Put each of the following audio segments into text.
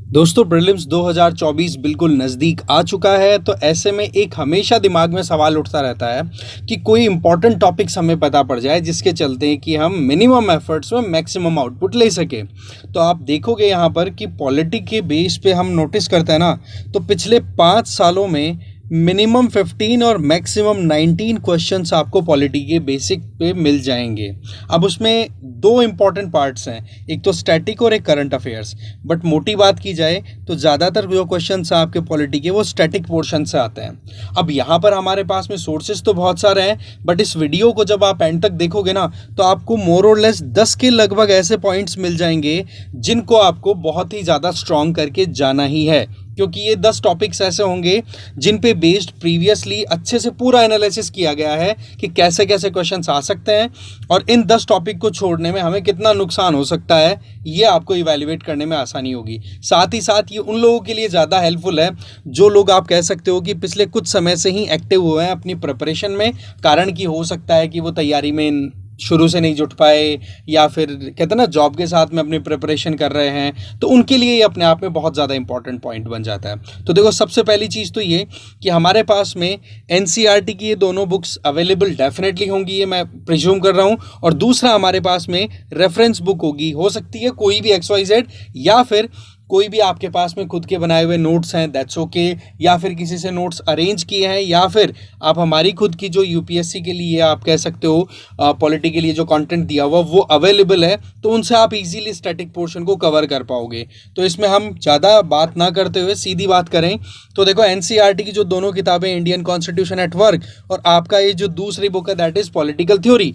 दोस्तों प्रीलिम्स 2024 बिल्कुल नज़दीक आ चुका है। तो ऐसे में एक हमेशा दिमाग में सवाल उठता रहता है कि कोई इम्पॉर्टेंट टॉपिक्स हमें पता पड़ जाए जिसके चलते कि हम मिनिमम एफर्ट्स में मैक्सिमम आउटपुट ले सके। तो आप देखोगे यहाँ पर कि पॉलिटी के बेस पे हम नोटिस करते हैं ना, तो पिछले 5 सालों में मिनिमम 15 और मैक्सिमम 19 क्वेश्चंस आपको पॉलिटी के बेसिक पे मिल जाएंगे। अब उसमें दो इम्पॉर्टेंट पार्ट्स हैं, एक तो स्टैटिक और एक करंट अफेयर्स। बट मोटी बात की जाए तो ज़्यादातर जो क्वेश्चंस हैं आपके पॉलिटी के वो स्टैटिक पोर्शन से आते हैं। अब यहाँ पर हमारे पास में सोर्सेज तो बहुत सारे हैं, बट इस वीडियो को जब आप एंड तक देखोगे ना, तो आपको मोर और लेस 10 के लगभग ऐसे पॉइंट्स मिल जाएंगे जिनको आपको बहुत ही ज़्यादा स्ट्रॉन्ग करके जाना ही है, क्योंकि ये 10 टॉपिक्स ऐसे होंगे जिन पे बेस्ड प्रीवियसली अच्छे से पूरा एनालिसिस किया गया है कि कैसे कैसे क्वेश्चंस आ सकते हैं और इन 10 टॉपिक को छोड़ने में हमें कितना नुकसान हो सकता है, ये आपको इवैल्यूएट करने में आसानी होगी। साथ ही साथ ये उन लोगों के लिए ज़्यादा हेल्पफुल है जो लोग आप कह सकते हो कि पिछले कुछ समय से ही एक्टिव हुए हैं अपनी प्रिपरेशन में, कारण कि हो सकता है कि वो तैयारी में शुरू से नहीं जुट पाए या फिर कहते हैं ना जॉब के साथ में अपनी प्रिपरेशन कर रहे हैं, तो उनके लिए ये अपने आप में बहुत ज़्यादा इंपॉर्टेंट पॉइंट बन जाता है। तो देखो, सबसे पहली चीज़ तो ये कि हमारे पास में एनसीईआरटी की ये दोनों बुक्स अवेलेबल डेफिनेटली होंगी, ये मैं प्रिज्यूम कर रहा हूँ। और दूसरा हमारे पास में रेफरेंस बुक होगी, हो सकती है कोई भी XYZ, या फिर कोई भी आपके पास में खुद के बनाए हुए नोट्स हैं, दैट्स ओके, या फिर किसी से नोट्स अरेंज किए हैं, या फिर आप हमारी खुद की जो यूपीएससी के लिए आप कह सकते हो पॉलिटी के लिए जो कंटेंट दिया हुआ वो अवेलेबल है, तो उनसे आप इजीली स्टैटिक पोर्शन को कवर कर पाओगे। तो इसमें हम ज़्यादा बात ना करते हुए सीधी बात करें तो देखो, एनसीईआरटी की जो दोनों किताबें, इंडियन कॉन्स्टिट्यूशन एट वर्क और आपका ये जो दूसरी बुक है दैट इज़ पॉलिटिकल थ्योरी,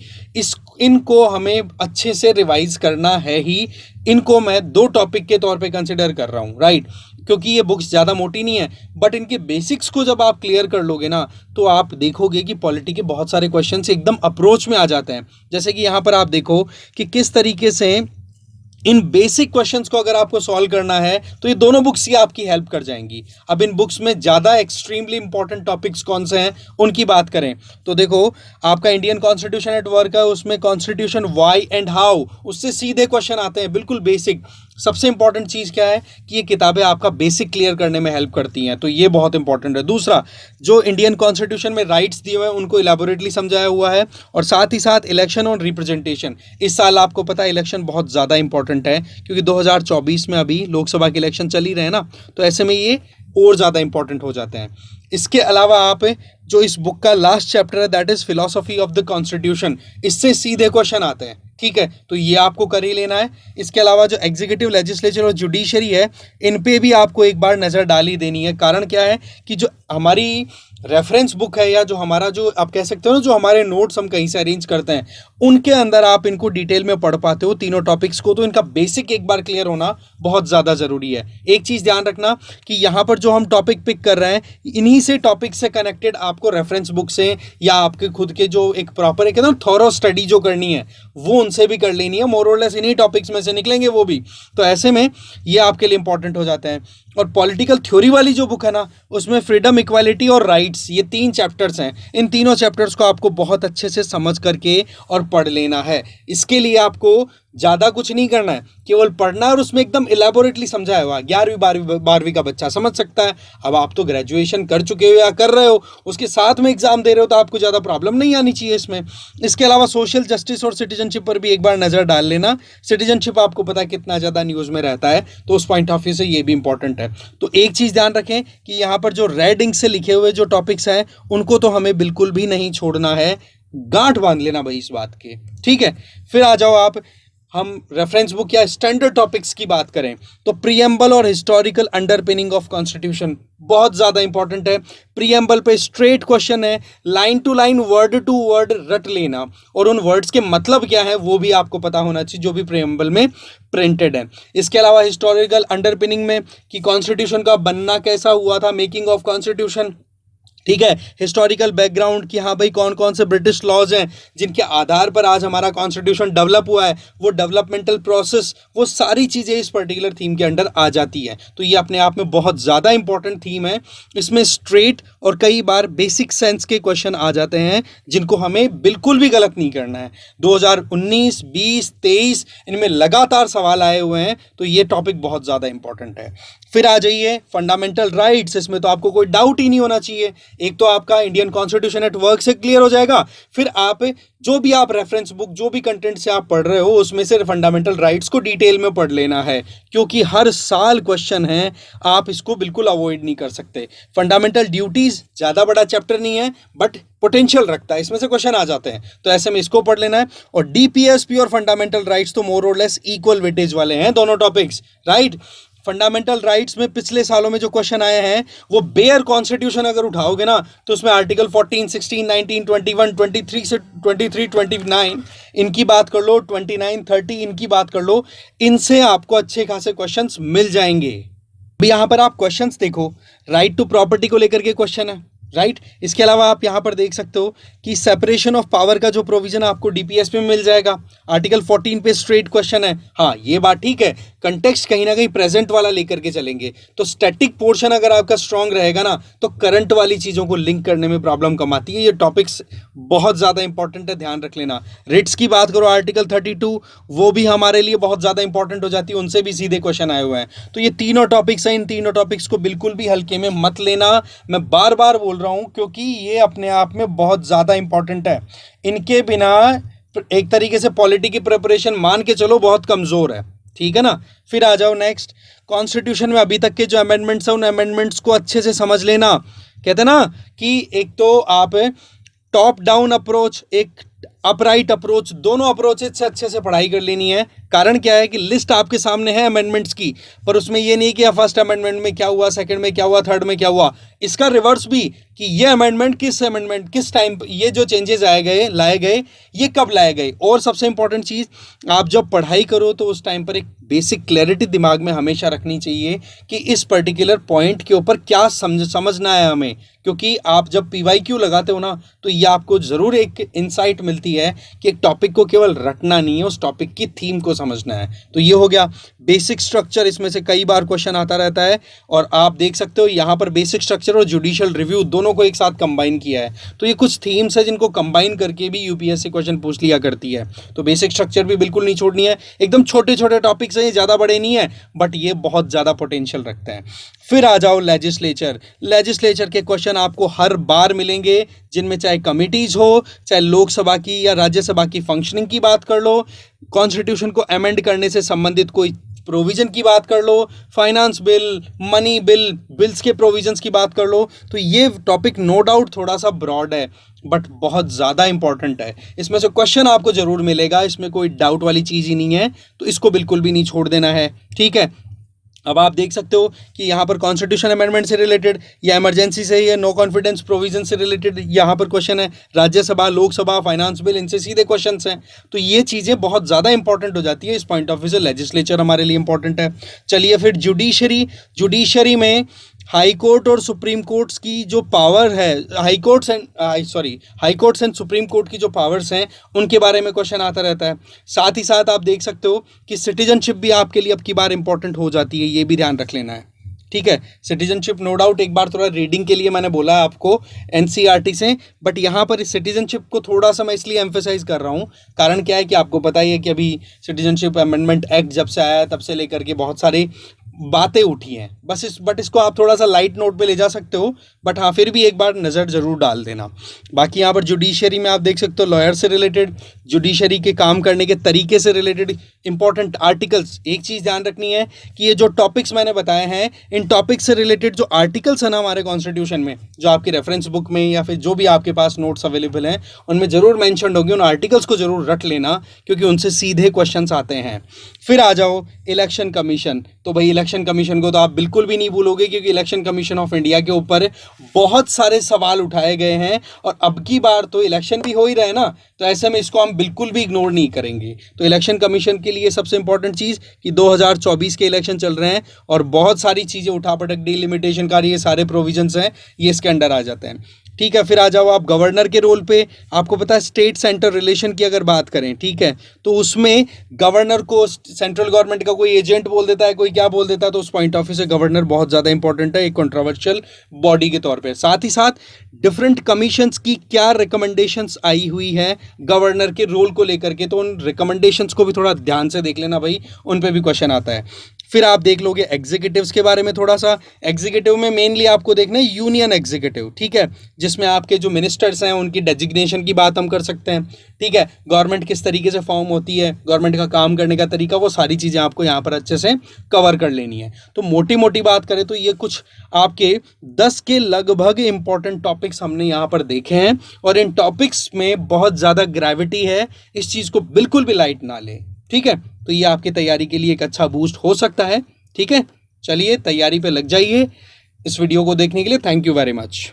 इनको हमें अच्छे से रिवाइज करना है ही। इनको मैं 2 टॉपिक के तौर पे कंसिडर कर रहा हूँ, राइट, क्योंकि ये बुक्स ज़्यादा मोटी नहीं है, बट इनके बेसिक्स को जब आप क्लियर कर लोगे ना, तो आप देखोगे कि पॉलिटी के बहुत सारे क्वेश्चंस एकदम अप्रोच में आ जाते हैं। जैसे कि यहाँ पर आप देखो कि किस तरीके से इन बेसिक क्वेश्चंस को अगर आपको सॉल्व करना है तो ये दोनों बुक्स ही आपकी हेल्प कर जाएंगी। अब इन बुक्स में ज़्यादा एक्सट्रीमली इंपॉर्टेंट टॉपिक्स कौन से हैं उनकी बात करें तो देखो, आपका इंडियन कॉन्स्टिट्यूशन एट वर्क है, उसमें कॉन्स्टिट्यूशन वाई एंड हाउ, उससे सीधे क्वेश्चन आते हैं, बिल्कुल बेसिक। सबसे इंपॉर्टेंट चीज़ क्या है कि ये किताबें आपका बेसिक क्लियर करने में हेल्प करती हैं, तो ये बहुत इंपॉर्टेंट है। दूसरा, जो इंडियन कॉन्स्टिट्यूशन में राइट्स दिए हुए हैं उनको इलेबोरेटली समझाया हुआ है, और साथ ही साथ इलेक्शन और रिप्रेजेंटेशन। इस साल आपको पता है इलेक्शन बहुत ज़्यादा इंपॉर्टेंट है, क्योंकि 2024 में अभी लोकसभा के इलेक्शन चल ही रहे हैं ना, तो ऐसे में ये और ज़्यादा इंपॉर्टेंट हो जाते हैं। इसके अलावा आप जो इस बुक का लास्ट चैप्टर है that is philosophy of the constitution, इससे सीधे क्वेश्चन आते हैं, ठीक है, तो ये आपको कर ही लेना है। इसके अलावा जो एग्जीक्यूटिव, लेजिस्लेचर और जुडिशरी है, इन पे भी आपको एक बार नज़र डाल ही देनी है। कारण क्या है कि जो हमारी रेफरेंस बुक है या जो हमारा, जो आप कह सकते हो ना, जो हमारे नोट्स हम कहीं से अरेंज करते हैं, उनके अंदर आप इनको डिटेल में पढ़ पाते हो तीनों टॉपिक्स को, तो इनका बेसिक एक बार क्लियर होना बहुत ज़्यादा ज़रूरी है। एक चीज़ ध्यान रखना कि यहाँ पर जो हम टॉपिक पिक कर रहे हैं, इन्हीं से टॉपिक से कनेक्टेड आपको रेफरेंस बुक से या आपके खुद के जो एक प्रॉपर एक ना थॉरो स्टडी जो करनी है वो उनसे भी कर लेनी है। मोर और लेस इन्हीं टॉपिक्स में से निकलेंगे वो भी, तो ऐसे में ये आपके लिए इंपॉर्टेंट हो जाते हैं। और पॉलिटिकल थ्योरी वाली जो बुक है ना, उसमें फ्रीडम, इक्वालिटी और राइट्स, ये 3 चैप्टर्स हैं। इन तीनों चैप्टर्स को आपको बहुत अच्छे से समझ करके और पढ़ लेना है। इसके लिए आपको ज़्यादा कुछ नहीं करना है, केवल पढ़ना है, और उसमें एकदम इलेबोरेटली समझाया हुआ 11वीं 12वीं का बच्चा समझ सकता है। अब आप तो ग्रेजुएशन कर चुके हो या कर रहे हो, उसके साथ में एग्जाम दे रहे हो, तो आपको ज़्यादा प्रॉब्लम नहीं आनी चाहिए इसमें। इसके अलावा सोशल जस्टिस और सिटीजनशिप पर भी एक बार नज़र डाल लेना। सिटीजनशिप आपको पता है कितना ज़्यादा न्यूज़ में रहता है, तो उस पॉइंट ऑफ व्यू से ये भी इंपॉर्टेंट है। तो एक चीज़ ध्यान रखें कि यहाँ पर जो रेड इंक से लिखे हुए जो टॉपिक्स हैं उनको तो हमें बिल्कुल भी नहीं छोड़ना है, गांठ बांध लेना भाई इस बात के, ठीक है। फिर आ जाओ आप, हम रेफरेंस बुक या स्टैंडर्ड टॉपिक्स की बात करें तो प्रीएम्बल और हिस्टोरिकल अंडरपिनिंग ऑफ कॉन्स्टिट्यूशन बहुत ज़्यादा इंपॉर्टेंट है। प्रीएम्बल पे स्ट्रेट क्वेश्चन है, line to line, word to word रट लेना, और उन वर्ड्स के मतलब क्या है वो भी आपको पता होना चाहिए जो भी प्रीएम्बल में प्रिंटेड है। इसके अलावा हिस्टोरिकल अंडरपिनिंग में कि कॉन्स्टिट्यूशन का बनना कैसा हुआ था, मेकिंग ऑफ कॉन्स्टिट्यूशन, ठीक है। हिस्टोरिकल बैकग्राउंड कि हाँ भाई कौन कौन से ब्रिटिश लॉज हैं जिनके आधार पर आज हमारा कॉन्स्टिट्यूशन डेवलप हुआ है, वो डेवलपमेंटल प्रोसेस, वो सारी चीज़ें इस पर्टिकुलर थीम के अंडर आ जाती है। तो ये अपने आप में बहुत ज़्यादा इंपॉर्टेंट थीम है। इसमें स्ट्रेट और कई बार बेसिक सेंस के क्वेश्चन आ जाते हैं जिनको हमें बिल्कुल भी गलत नहीं करना है। 2019, 20, 23 इनमें लगातार सवाल आए हुए हैं, तो ये टॉपिक बहुत ज़्यादा इंपॉर्टेंट है। फिर आ जाइए फंडामेंटल राइट्स। इसमें तो आपको कोई डाउट ही नहीं होना चाहिए। एक तो आपका इंडियन कॉन्स्टिट्यूशन एट वर्क से क्लियर हो जाएगा, फिर आप जो भी आप रेफरेंस बुक, जो भी कंटेंट से आप पढ़ रहे हो, उसमें से फंडामेंटल राइट्स को डिटेल में पढ़ लेना है, क्योंकि हर साल क्वेश्चन है, आप इसको बिल्कुल अवॉइड नहीं कर सकते। फंडामेंटल ड्यूटीज ज़्यादा बड़ा चैप्टर नहीं है, बट पोटेंशियल रखता है, इसमें से क्वेश्चन आ जाते हैं, तो ऐसे में इसको पढ़ लेना है। और डीपीएसपी और फंडामेंटल राइट्स तो मोर और लेस इक्वल वेटेज वाले हैं दोनों टॉपिक्स, राइट। फंडामेंटल राइट्स में पिछले सालों में जो क्वेश्चन आए हैं, वो बेयर कॉन्स्टिट्यूशन अगर उठाओगे ना, तो उसमें आर्टिकल 14, 16, 19, 21, 23 से 23, 29 इनकी बात कर लो, 29, 30 इनकी बात कर लो, इनसे आपको अच्छे खासे क्वेश्चंस मिल जाएंगे। अभी यहाँ पर आप क्वेश्चंस देखो, राइट टू प्रॉपर्टी को लेकर के क्वेश्चन है, राइट। इसके अलावा आप यहाँ पर देख सकते हो कि सेपरेशन ऑफ पावर का जो प्रोविजन आपको डीपीएस में मिल जाएगा, आर्टिकल 14 पे स्ट्रेट क्वेश्चन है। हाँ, ये बात ठीक है, कंटेक्स्ट कहीं ना कहीं प्रेजेंट वाला लेकर के चलेंगे, तो स्टैटिक पोर्शन अगर आपका स्ट्रांग रहेगा ना, तो करंट वाली चीज़ों को लिंक करने में प्रॉब्लम कम आती है। ये टॉपिक्स बहुत ज़्यादा इंपॉर्टेंट है, ध्यान रख लेना। रिट्स की बात करो, आर्टिकल 32, वो भी हमारे लिए बहुत ज़्यादा इंपॉर्टेंट हो जाती है, उनसे भी सीधे क्वेश्चन आए हुए हैं। तो ये तीनों टॉपिक्स हैं, इन तीनों टॉपिक्स को बिल्कुल भी हल्के में मत लेना। मैं बार बार बोल रहा हूँ, क्योंकि ये अपने आप में बहुत ज़्यादा इंपॉर्टेंट है। इनके बिना एक तरीके से पॉलिटी की प्रिपरेशन मान के चलो बहुत कमज़ोर है, ठीक है ना। फिर आ जाओ नेक्स्ट, कॉन्स्टिट्यूशन में अभी तक के जो अमेंडमेंट्स हैं, उन अमेंडमेंट्स को अच्छे से समझ लेना। कहते हैं ना कि एक तो आप टॉप डाउन अप्रोच, एक अपराइट अप्रोच, दोनों अप्रोचेज से अच्छे से पढ़ाई कर लेनी है। कारण क्या है कि लिस्ट आपके सामने है अमेंडमेंट्स की, पर उसमें ये नहीं कि फर्स्ट अमेंडमेंट में क्या हुआ, सेकंड में क्या हुआ, थर्ड में क्या हुआ। इसका रिवर्स भी कि ये अमेंडमेंट किस टाइम, ये जो चेंजेस लाए गए ये कब लाए गए। और सबसे इंपॉर्टेंट चीज़, आप जब पढ़ाई करो तो उस टाइम पर एक बेसिक क्लैरिटी दिमाग में हमेशा रखनी चाहिए कि इस पर्टिकुलर पॉइंट के ऊपर क्या समझना है हमें। क्योंकि आप जब PYQ लगाते हो ना, तो ये आपको ज़रूर एक इंसाइट मिलती है कि एक टॉपिक को केवल रटना नहीं है, उस टॉपिक की थीम को समझना है। तो ये हो गया बेसिक स्ट्रक्चर, इसमें से कई बार क्वेश्चन आता रहता है। और आप देख सकते हो यहाँ पर बेसिक स्ट्रक्चर और जुडिशियल रिव्यू दोनों को एक साथ कंबाइन किया है। तो ये कुछ थीम्स है जिनको कंबाइन करके भी यूपीएससी क्वेश्चन पूछ लिया करती है। तो बेसिक स्ट्रक्चर भी बिल्कुल नहीं छोड़नी है। एकदम छोटे छोटे टॉपिक्स हैं, ज़्यादा बड़े नहीं है, बट ये बहुत ज़्यादा पोटेंशियल रखते हैं। फिर आ जाओ लेजिस्लेचर के क्वेश्चन आपको हर बार मिलेंगे, जिनमें चाहे कमिटीज़ हो, चाहे लोकसभा की या राज्यसभा की फंक्शनिंग की बात कर लो, कॉन्स्टिट्यूशन को अमेंड करने से संबंधित कोई प्रोविजन की बात कर लो, फाइनेंस बिल, मनी बिल्स के प्रोविजंस की बात कर लो। तो ये टॉपिक नो डाउट थोड़ा सा ब्रॉड है, बट बहुत ज़्यादा इंपॉर्टेंट है। इसमें से क्वेश्चन आपको ज़रूर मिलेगा, इसमें कोई डाउट वाली चीज़ ही नहीं है, तो इसको बिल्कुल भी नहीं छोड़ देना है, ठीक है। अब आप देख सकते हो कि यहाँ पर कॉन्स्टिट्यूशन अमेंडमेंट से रिलेटेड या इमरजेंसी से या नो कॉन्फिडेंस प्रोविजन से रिलेटेड यहाँ पर क्वेश्चन है, राज्यसभा, लोकसभा, फाइनेंस बिल, इनसे सीधे क्वेश्चंस हैं। तो ये चीज़ें बहुत ज़्यादा इंपॉर्टेंट हो जाती है। इस पॉइंट ऑफ व्यू से लेजिस्लेचर हमारे लिए इंपॉर्टेंट है। चलिए फिर जुडिशरी में हाई कोर्ट और सुप्रीम कोर्ट्स की जो पावर है, high courts and supreme court की जो पावर्स हैं, उनके बारे में क्वेश्चन आता रहता है। साथ ही साथ आप देख सकते हो कि सिटीजनशिप भी आपके लिए अब की बार इंपॉर्टेंट हो जाती है, ये भी ध्यान रख लेना है, ठीक है। सिटीजनशिप नो डाउट एक बार थोड़ा रीडिंग के लिए मैंने बोला है आपको NCERT से, बट यहाँ पर इस सिटीजनशिप को थोड़ा सा मैं इसलिए एम्फेसाइज कर रहा हूँ, कारण क्या है कि आपको पता ही है कि अभी सिटीजनशिप अमेंडमेंट एक्ट जब से आया है, तब से लेकर के बहुत सारी बातें उठी हैं। बट इसको आप थोड़ा सा लाइट नोट पे ले जा सकते हो, बट हाँ फिर भी एक बार नज़र ज़रूर डाल देना। बाकी यहाँ पर जुडिशरी में आप देख सकते हो लॉयर से रिलेटेड, जुडिशरी के काम करने के तरीके से रिलेटेड इंपॉर्टेंट आर्टिकल्स। एक चीज़ ध्यान रखनी है कि ये जो टॉपिक्स मैंने बताए हैं, इन टॉपिक्स से रिलेटेड जो आर्टिकल्स हैं ना हमारे कॉन्स्टिट्यूशन में, जो आपकी रेफरेंस बुक में या फिर जो भी आपके पास नोट्स अवेलेबल हैं, उनमें ज़रूर मैंशन होंगे। उन आर्टिकल्स को ज़रूर रट लेना, क्योंकि उनसे सीधे क्वेश्चन आते हैं। फिर आ जाओ इलेक्शन कमीशन। तो भाई इलेक्शन कमीशन को तो आप बिल्कुल बिल्कुल भी नहीं भूलोगे, क्योंकि इलेक्शन कमीशन ऑफ इंडिया के ऊपर बहुत सारे सवाल उठाए गए हैं और अब की बार तो इलेक्शन भी हो ही रहे ना, तो ऐसे में इसको हम बिल्कुल भी इग्नोर नहीं करेंगे। तो इलेक्शन कमीशन के लिए सबसे इंपॉर्टेंट चीज़ कि 2024 के इलेक्शन चल रहे हैं और बहुत सारी चीज़ें उठापटक डिलिमिटेशन का ये सारे प्रोविजंस हैं, ये इसके अंडर आ जाते हैं। ठीक है, फिर आ जाओ आप गवर्नर के रोल पे। आपको पता है स्टेट सेंटर रिलेशन की अगर बात करें, ठीक है, तो उसमें गवर्नर को सेंट्रल गवर्नमेंट का कोई एजेंट बोल देता है, कोई क्या बोल देता है, तो उस पॉइंट ऑफ व्यू से गवर्नर बहुत ज़्यादा इंपॉर्टेंट है एक कंट्रोवर्शियल बॉडी के तौर पे। साथ ही साथ डिफरेंट कमीशंस की क्या रिकमेंडेशंस आई हुई हैं गवर्नर के रोल को लेकर के, तो उन रिकमेंडेशंस को भी थोड़ा ध्यान से देख लेना भाई, उन पे भी क्वेश्चन आता है। फिर आप देख लोगे एग्जीक्यूटिव्स के बारे में थोड़ा सा। एग्जीक्यूटिव में मेनली आपको देखना है यूनियन एग्जीक्यूटिव, ठीक है, जिसमें आपके जो मिनिस्टर्स हैं उनकी डेजिग्नेशन की बात हम कर सकते हैं। ठीक है, गवर्नमेंट किस तरीके से फॉर्म होती है, गवर्नमेंट का काम करने का तरीका, वो सारी चीज़ें आपको यहाँ पर अच्छे से कवर कर लेनी है। तो मोटी मोटी बात करें तो ये कुछ आपके 10 के लगभग इंपॉर्टेंट टॉपिक्स हमने यहाँ पर देखे हैं और इन टॉपिक्स में बहुत ज़्यादा ग्रेविटी है, इस चीज़ को बिल्कुल भी लाइट ना लें। ठीक है, तो ये आपकी तैयारी के लिए एक अच्छा बूस्ट हो सकता है। ठीक है, चलिए तैयारी पे लग जाइए। इस वीडियो को देखने के लिए थैंक यू वेरी मच।